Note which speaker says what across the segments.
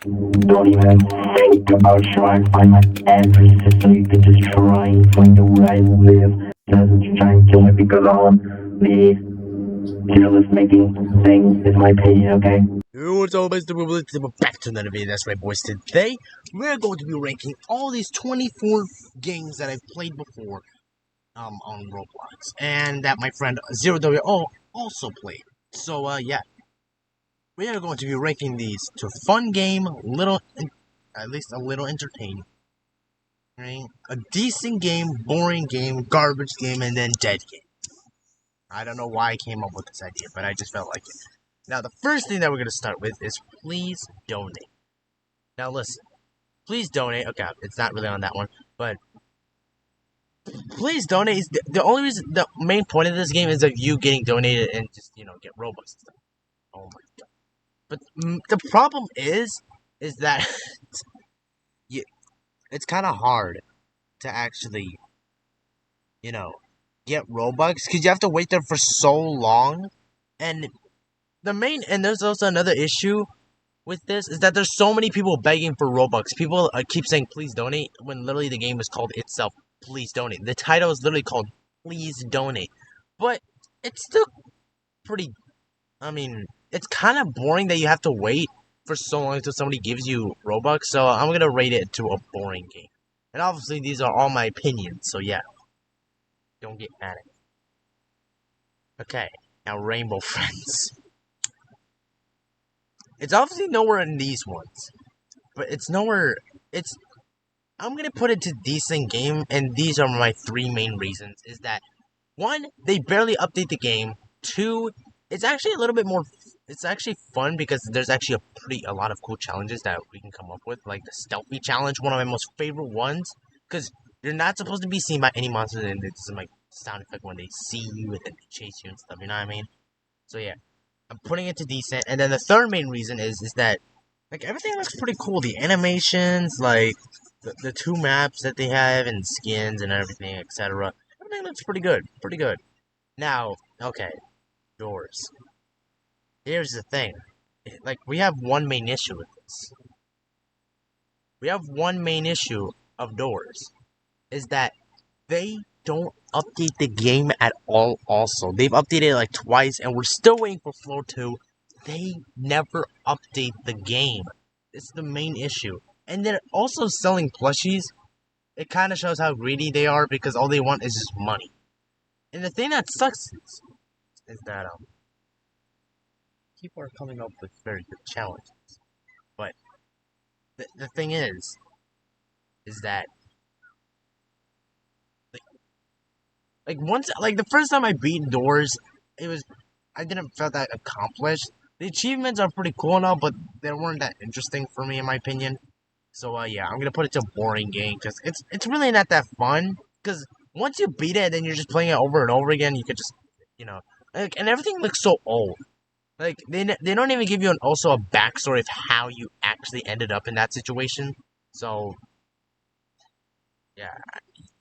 Speaker 1: Don't even think about trying to find my address so you can just try and find out where I live. Doesn't try and kill me because all the careless making thing is my opinion, okay?
Speaker 2: What's up, Mr. We're back to another video. That's right, boys. Today, we're going to be ranking all these 24 games that I've played before on Roblox. And that my friend ZeroWO also played. So, yeah. We are going to be ranking these to fun game, at least a little entertaining. Right? A decent game, boring game, garbage game, and then dead game. I don't know why I came up with this idea, but I just felt like it. Now, the first thing that we're going to start with is please donate. Now, listen. Please donate. Okay, it's not really on that one, but please donate. Is the only reason, the main point of this game is of you getting donated and just, get Robux and stuff. Oh my god. But the problem is that it's kind of hard to actually, get Robux because you have to wait there for so long. And there's also another issue with this is that there's so many people begging for Robux. People keep saying please donate when literally the game is called itself please donate. The title is literally called please donate. But it's still pretty, it's kind of boring that you have to wait for so long until somebody gives you Robux. So I'm going to rate it to a boring game. And obviously these are all my opinions. So yeah, don't get mad at me. Okay, now Rainbow Friends. It's obviously nowhere in these ones, but it's nowhere. I'm gonna put it to decent game, and these are my three main reasons. Is that one, they barely update the game. Two, it's actually a little bit more. It's actually fun because there's actually a lot of cool challenges that we can come up with, like the stealthy challenge, one of my most favorite ones, because you're not supposed to be seen by any monsters, and it's like sound effect when they see you and then they chase you and stuff. You know what I mean? So yeah. I'm putting it to decent, and then the third main reason is that like everything looks pretty cool. The animations, like the two maps that they have, and skins and everything, etc. Everything looks pretty good, pretty good. Now, okay, doors. Here's the thing, like we have one main issue with this. We have one main issue of doors, is that they don't update the game at all. Also, they've updated it like twice, and we're still waiting for Floor 2. They never update the game. It's the main issue. And they're also selling plushies. It kind of shows how greedy they are because all they want is just money. And the thing that sucks is that people are coming up with very good challenges. But the thing is that like the first time I beat doors, I didn't feel that accomplished. The achievements are pretty cool and all, but they weren't that interesting for me in my opinion. So yeah, I'm gonna put it to a boring game because it's really not that fun. Because once you beat it, then you're just playing it over and over again. You could just and everything looks so old. Like they don't even give you also a backstory of how you actually ended up in that situation. So yeah,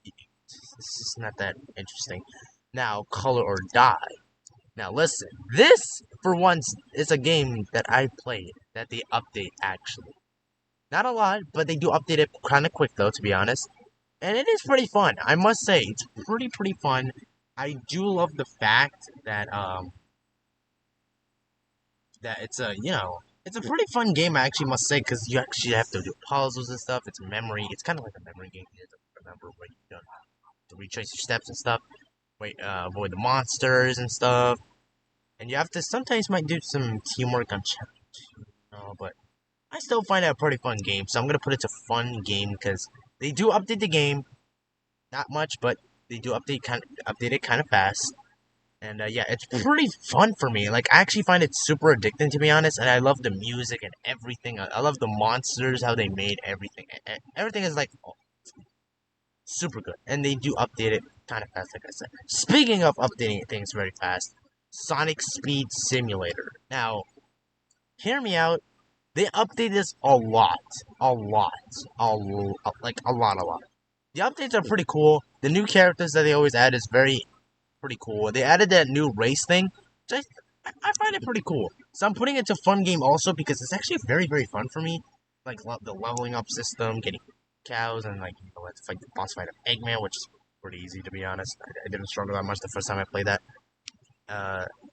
Speaker 2: it's just not that interesting. Now, Color or Die. Now, listen. This, for once, is a game that I played that they update, actually. Not a lot, but they do update it kind of quick, though, to be honest. And it is pretty fun. I must say, it's pretty fun. I do love the fact that, that it's it's a pretty fun game, I actually must say, because you actually have to do puzzles and stuff. It's memory. It's kind of like a memory game. You have to remember what you've done to retrace your steps and stuff. Avoid the monsters and stuff. And you have to sometimes might do some teamwork on challenge. But I still find it a pretty fun game. So I'm gonna put it to fun game because they do update the game, not much, but they do update it kind of fast. And yeah, it's pretty fun for me. Like I actually find it super addicting to be honest. And I love the music and everything. I love the monsters, how they made everything. Everything is like super good. And they do update it kind of fast, like I said. Speaking of updating things very fast, Sonic Speed Simulator. Now, hear me out. They update this a lot. Like a lot. The updates are pretty cool. The new characters that they always add is pretty cool. They added that new race thing. I find it pretty cool. So I'm putting it to fun game also because it's actually very fun for me. like the leveling up system, getting cows, and like let's fight the boss fight of Eggman, which is pretty easy to be honest. I didn't struggle that much the first time I played that.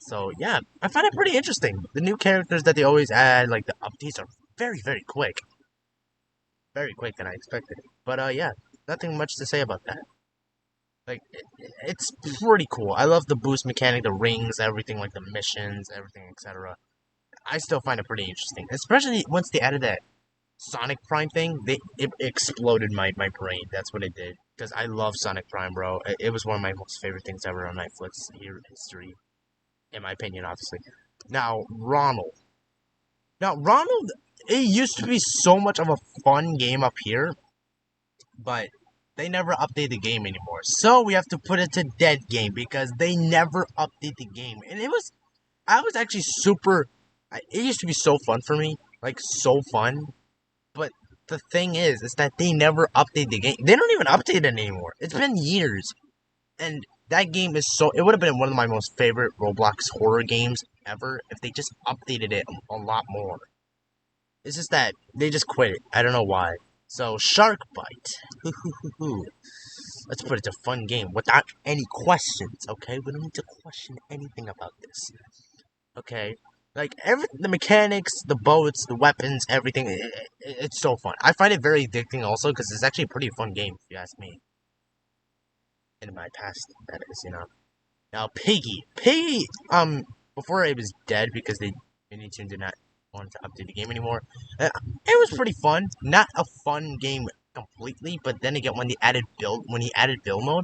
Speaker 2: So yeah, I find it pretty interesting. The new characters that they always add, like the updates, are very very quick than I expected. But yeah, nothing much to say about that. Like it's pretty cool. I love the boost mechanic, the rings, everything, like the missions, everything, etc. I still find it pretty interesting, especially once they added that Sonic Prime thing. It exploded my brain. That's what it did because I love Sonic Prime, bro. It was one of my most favorite things ever on Netflix history, in my opinion, obviously. Now Ronald. Now Ronald, it used to be so much of a fun game up here, but they never update the game anymore. So we have to put it to dead game because they never update the game. And I was actually super. It used to be so fun for me, like so fun. But the thing is that they never update the game. They don't even update it anymore. It's been years, and that game is so. It would have been one of my most favorite Roblox horror games ever if they just updated it a lot more. It's just that they just quit it. I don't know why. So Shark Bite. Let's put it to fun game without any questions. Okay, we don't need to question anything about this. Okay, like the mechanics, the boats, the weapons, everything. It's so fun. I find it very addicting also because it's actually a pretty fun game if you ask me. In my past, that is, you know. Now Piggy. Before it was dead because Nintendo did not want to update the game anymore. It was pretty fun. Not a fun game completely, but then again, when he added build mode,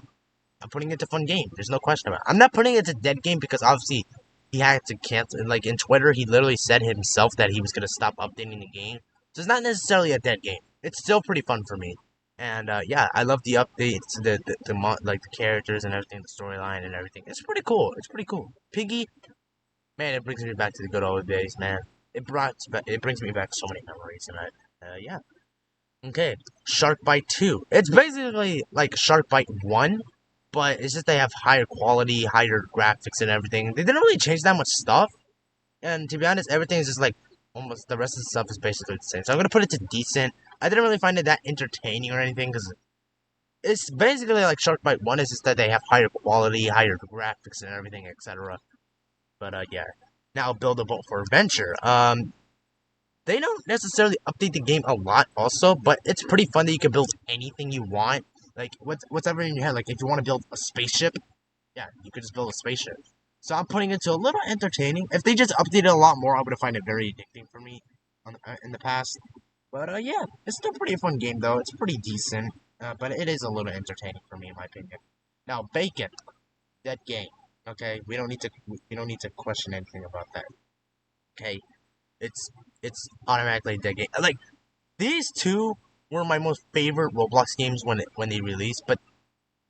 Speaker 2: I'm putting it to fun game. There's no question about it. I'm not putting it to dead game because obviously he had to cancel. Like in Twitter, he literally said himself that he was gonna stop updating the game. So it's not necessarily a dead game. It's still pretty fun for me. And yeah, I love the updates, like the characters and everything, the storyline and everything. It's pretty cool. It's pretty cool. Piggy, man, it brings me back to the good old days, man. It brings me back so many memories, and yeah. Okay, Shark Bite 2. It's basically like Shark Bite 1, but it's just they have higher quality, higher graphics and everything. They didn't really change that much stuff, and to be honest, everything is just like almost the rest of the stuff is basically the same. So I'm gonna put it to decent. I didn't really find it that entertaining or anything because it's basically like Shark Bite 1. It's just that they have higher quality, higher graphics and everything, etc. But yeah. Now build a boat for adventure. They don't necessarily update the game a lot also, but it's pretty fun that you can build anything you want. Like what's ever in your head. Like if you want to build a spaceship, yeah, you could just build a spaceship. So I'm putting it to a little entertaining. If they just updated a lot more, I would have found it very addicting for me in the past. But yeah, it's still pretty fun game though. It's pretty decent, but it is a little entertaining for me in my opinion. Now Bacon, that game. Okay, we don't need to question anything about that. Okay, it's automatically a dead game. Like these two were my most favorite Roblox games when they released, but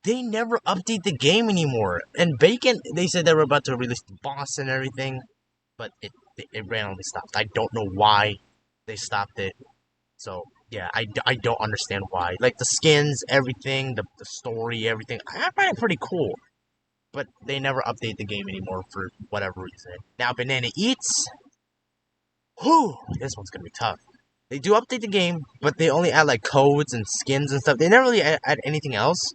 Speaker 2: they never update the game anymore. And Bacon, they said they were about to release the boss and everything, but it randomly stopped. I don't know why they stopped it. So yeah, I don't understand why. Like the skins, everything, the story, everything. I find it pretty cool, but they never update the game anymore for whatever reason. Now Banana Eats. Whew, this one's gonna be tough. They do update the game, but they only add like codes and skins and stuff. They never really add anything else.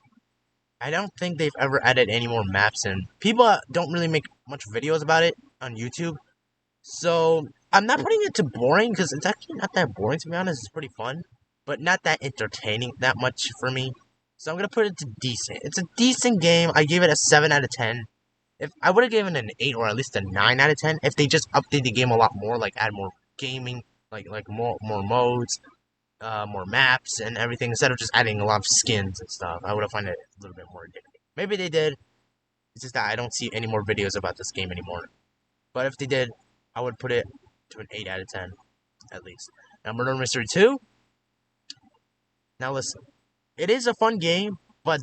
Speaker 2: I don't think they've ever added any more maps in. People don't really make much videos about it on YouTube. So I'm not putting it to boring because it's actually not that boring to be honest. It's pretty fun, but not that entertaining that much for me. So I'm gonna put it to decent. It's a decent game. I gave it a 7 out of 10. If I would have given it an 8 or at least a 9 out of 10 if they just update the game a lot more, like add more gaming, like more modes, more maps and everything instead of just adding a lot of skins and stuff. I would have found it a little bit more addicting. Maybe they did. It's just that I don't see any more videos about this game anymore. But if they did, I would put it to an 8 out of 10 at least. Now Murder Mystery 2. Now listen, it is a fun game, but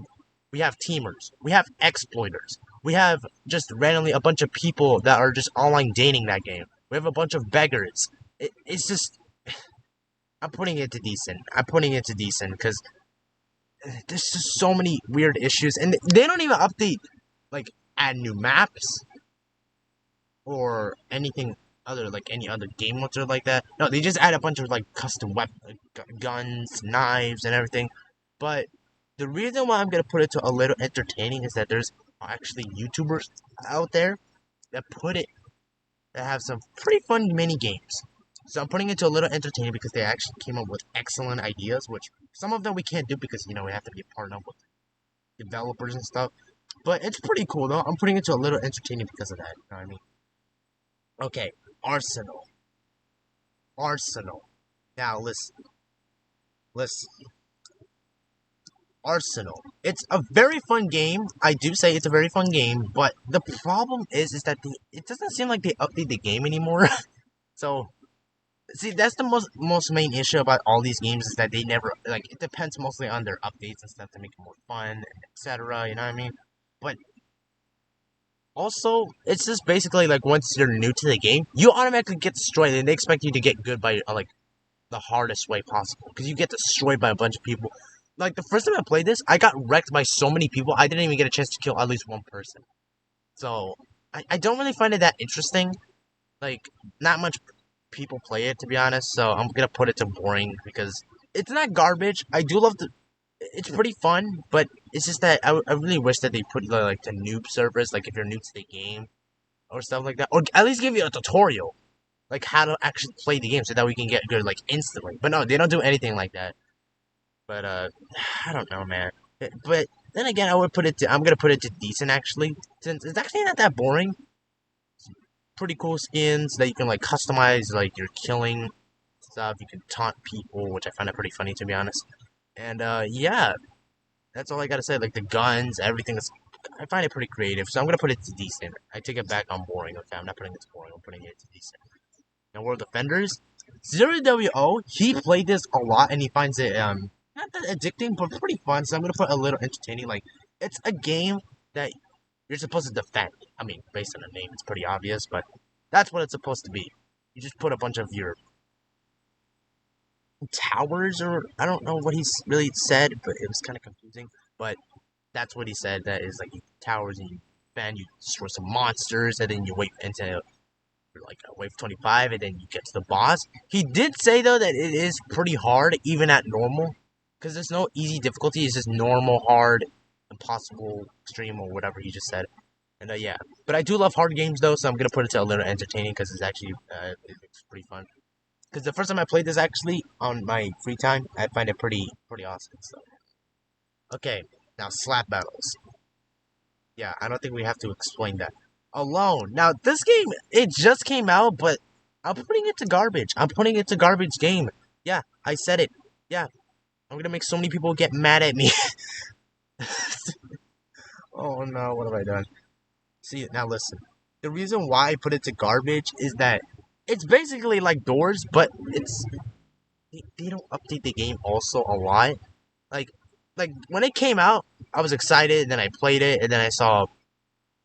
Speaker 2: we have teamers, we have exploiters, we have just randomly a bunch of people that are just online dating that game. We have a bunch of beggars. It's just I'm putting it to decent. I'm putting it to decent because there's just so many weird issues, and they don't even update, like add new maps or anything other like any other game modes or like that. No, they just add a bunch of like custom guns, knives, and everything. But the reason why I'm gonna put it to a little entertaining is that there's actually YouTubers out there that put it that have some pretty fun mini games. So I'm putting it to a little entertaining because they actually came up with excellent ideas, which some of them we can't do because we have to be partnered up with developers and stuff. But it's pretty cool though. I'm putting it to a little entertaining because of that. You know what I mean? Okay, Arsenal. Arsenal. Now listen. Arsenal. It's a very fun game. I do say it's a very fun game, but the problem is that it doesn't seem like they update the game anymore. So see, that's the most main issue about all these games is that they never like. It depends mostly on their updates and stuff to make it more fun, etc. You know what I mean? But also, it's just basically like once you're new to the game, you automatically get destroyed, and they expect you to get good by like the hardest way possible because you get destroyed by a bunch of people. Like the first time I played this, I got wrecked by so many people. I didn't even get a chance to kill at least one person. So I don't really find it that interesting. Like not much people play it to be honest. So I'm gonna put it to boring because it's not garbage. I do love the. It's pretty fun, but it's just that I really wish that they put like the noob servers, like if you're new to the game or stuff like that, or at least give you a tutorial, like how to actually play the game, so that we can get good like instantly. But no, they don't do anything like that. But I don't know, man. But then again, I'm gonna put it to decent actually, since it's actually not that boring. Pretty cool skins that you can like customize, like your killing stuff. You can taunt people, which I find it pretty funny to be honest. And yeah, that's all I gotta say. Like the guns, everything is. I find it pretty creative, so I'm gonna put it to decent. I take it back on boring. Okay, I'm not putting it to boring. I'm putting it to decent. Now World Defenders, 0WO. He played this a lot, and he finds it not that addicting, but pretty fun. So I'm gonna put a little entertaining. Like it's a game that you're supposed to defend. I mean, based on the name, it's pretty obvious, but that's what it's supposed to be. You just put a bunch of your towers, or I don't know what he's really said, but it was kind of confusing. But that's what he said. That is like you towers and you defend, you destroy some monsters, and then you wait until like wave 25, and then you get to the boss. He did say though that it is pretty hard, even at normal, because there's no easy difficulty. It's just normal, hard, impossible, extreme, or whatever he just said. And yeah, but I do love hard games though, so I'm gonna put it to a little entertaining because it's actually it's pretty fun. Because the first time I played this actually on my free time, I find it pretty awesome. So okay, now slap battles. Yeah, I don't think we have to explain that. Alone. Now this game it just came out, but I'm putting it to garbage. I'm putting it to garbage game. Yeah, I said it. Yeah, I'm gonna make so many people get mad at me. Oh no, what have I done? See, now listen. The reason why I put it to garbage is that it's basically like Doors, but they don't update the game also a lot. Like like when it came out, I was excited, and then I played it, and then I saw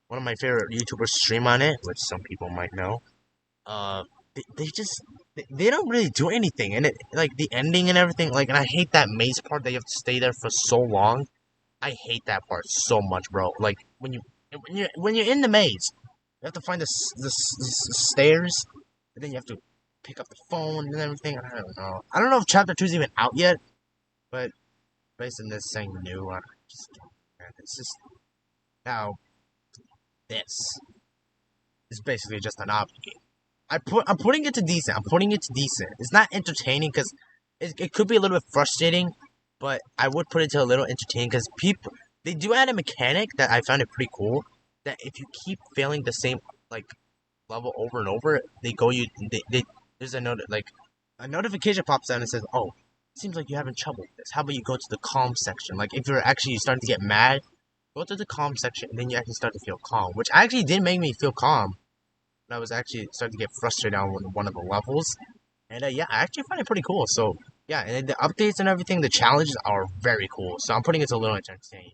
Speaker 2: one of my favorite YouTubers stream on it, which some people might know. They just they don't really do anything, and it like the ending and everything. Like, and I hate that maze part that you have to stay there for so long. I hate that part so much, bro. Like when you're in the maze, you have to find the stairs, and then you have to pick up the phone and everything. I don't know. I don't know if Chapter 2 is even out yet, but based on this saying new, it's just now this is basically just an obby game. I'm putting it to decent. I'm putting it to decent. It's not entertaining because it could be a little bit frustrating, but I would put it to a little entertaining because people they do add a mechanic that I found it pretty cool. That if you keep failing the same like level over and over, they there's a notification pops out and says, "Oh, it seems like you're having trouble with this. How about you go to the calm section? Like if you're actually starting to get mad, go to the calm section, and then you actually start to feel calm." Which actually did make me feel calm. I was actually starting to get frustrated on one of the levels. And yeah, I actually find it pretty cool. So yeah, and the updates and everything, the challenges are very cool. So I'm putting it to a little entertaining.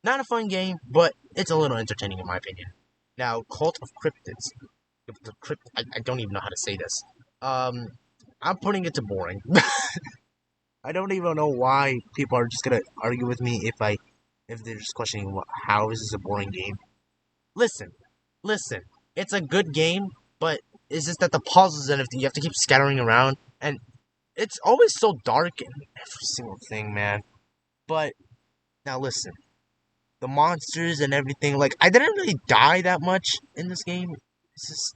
Speaker 2: Not a fun game, but it's a little entertaining in my opinion. Now, Cult of Cryptids. I don't even know how to say this. I'm putting it to boring. I don't even know why people are just gonna argue with me if they're just questioning how is this a boring game. Listen, listen. It's a good game, but it's just that the puzzles and everything, you have to keep scattering around, and it's always so dark in every single thing, man. But now listen, the monsters and everything, like I didn't really die that much in this game. It's just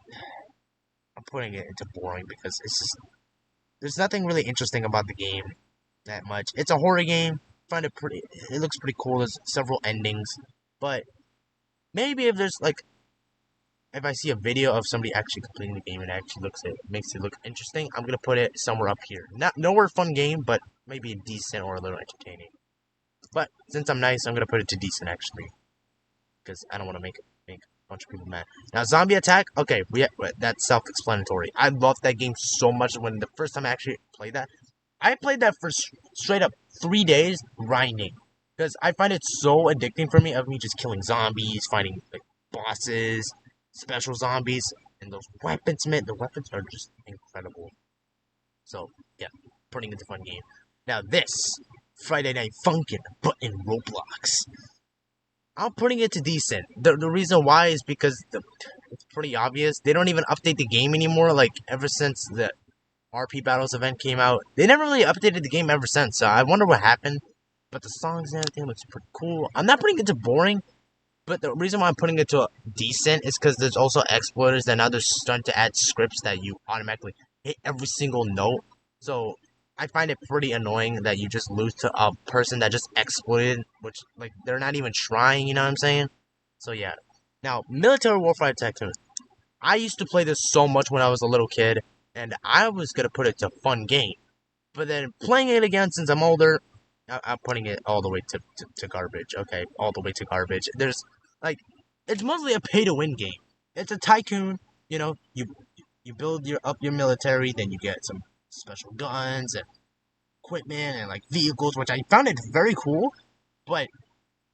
Speaker 2: I'm putting it into boring because it's just there's nothing really interesting about the game that much. It's a horror game. I find it pretty. It looks pretty cool. There's several endings, but maybe if there's like if I see a video of somebody actually completing the game and actually makes it look interesting, I'm gonna put it somewhere up here. Not nowhere fun game, but maybe a decent or a little entertaining. But since I'm nice, I'm gonna put it to decent actually, because I don't want to make a bunch of people mad. Now, zombie attack. Okay, that's self-explanatory. I loved that game so much when the first time I actually played that. I played that for straight up 3 days grinding because I find it so addicting for me of me just killing zombies, finding like bosses, special zombies, and those weapons, man. The weapons are just incredible. So yeah, putting it a fun game. Now this Friday Night Funkin', but in Roblox. I'm putting it to decent. The reason why is because it's pretty obvious. They don't even update the game anymore. Like ever since the RP Battles event came out, they never really updated the game ever since. So I wonder what happened. But the songs and everything looks pretty cool. I'm not putting it to boring, but the reason why I'm putting it to decent is because there's also exploiters that now they're starting to add scripts that you automatically hit every single note. So I find it pretty annoying that you just lose to a person that just exploited, which like they're not even trying. You know what I'm saying? So yeah. Now, Military Warfare Tactics. I used to play this so much when I was a little kid, and I was gonna put it to fun game. But then playing it again since I'm older, I'm putting it all the way to garbage. Okay, all the way to garbage. There's like, it's mostly a pay-to-win game. It's a tycoon. You know, you build up your military, then you get some special guns and equipment and like vehicles, which I found it very cool. But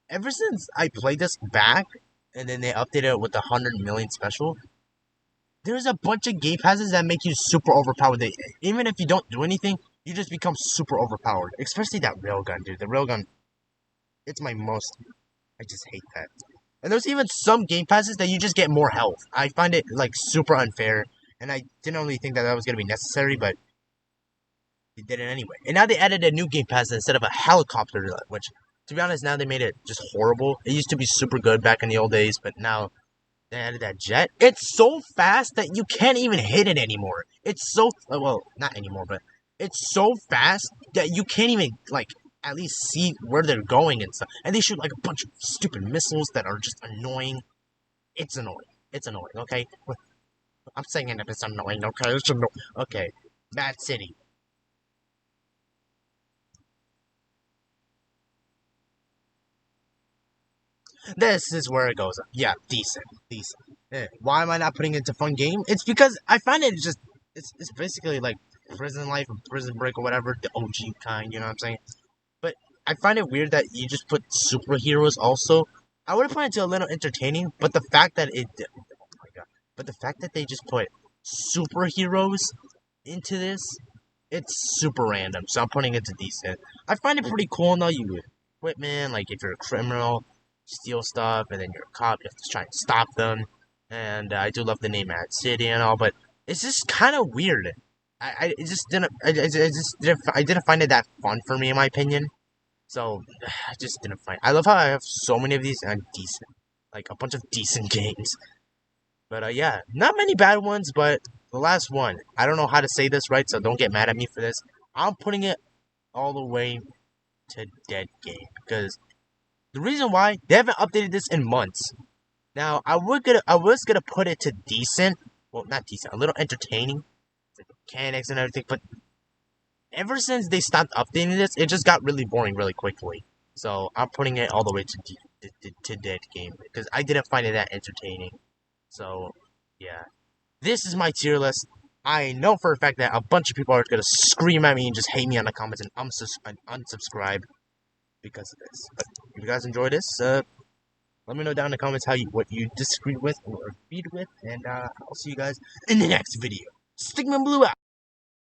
Speaker 2: ever since I played this back, and then they updated it with the 100 million special, there's a bunch of gate passes that make you super overpowered. Even if you don't do anything, you just become super overpowered. Especially that railgun, dude. The railgun, it's my most. I just hate that. And there's even some game passes that you just get more health. I find it like super unfair, and I didn't really think that was gonna be necessary, but they did it anyway. And now they added a new game pass instead of a helicopter, which, to be honest, now they made it just horrible. It used to be super good back in the old days, but now they added that jet. It's so fast that you can't even hit it anymore. It's so, well, not anymore, but it's so fast that you can't even, like, at least see where they're going and stuff. And they shoot, like, a bunch of stupid missiles that are just annoying. It's annoying. It's annoying, okay? I'm saying that it's annoying, okay? It's annoying. Okay. Bad City. This is where it goes up. Yeah, decent. Decent. Why am I not putting it into fun game? It's because I find it just, it's basically like prison life or prison break or whatever, the OG kind, you know what I'm saying? But I find it weird that you just put superheroes also. I would have put it to a little entertaining, but the fact that oh my god, but the fact that they just put superheroes into this, it's super random, so I'm putting it to decent. I find it pretty cool though, you equipment, like if you're a criminal, steal stuff, and then you're a cop, you have to try and stop them. And I do love the name Mad City and all, but it's just kind of weird. I just didn't, I didn't find it that fun for me, in my opinion. So, I just didn't find, I love how I have so many of these and decent, like a bunch of decent games. But yeah, not many bad ones, but the last one, I don't know how to say this right, so don't get mad at me for this. I'm putting it all the way to dead game, because the reason why, they haven't updated this in months. Now, I was gonna put it to decent, well, not decent, a little entertaining, the mechanics and everything, but ever since they stopped updating this, it just got really boring really quickly. So, I'm putting it all the way to dead game, because I didn't find it that entertaining. So, yeah. This is my tier list. I know for a fact that a bunch of people are gonna scream at me and just hate me on the comments and unsubscribe because of this. But if you guys enjoy this, let me know down in the comments what you disagree with or agreed with, and I'll see you guys in the next video. Stigma Blue out.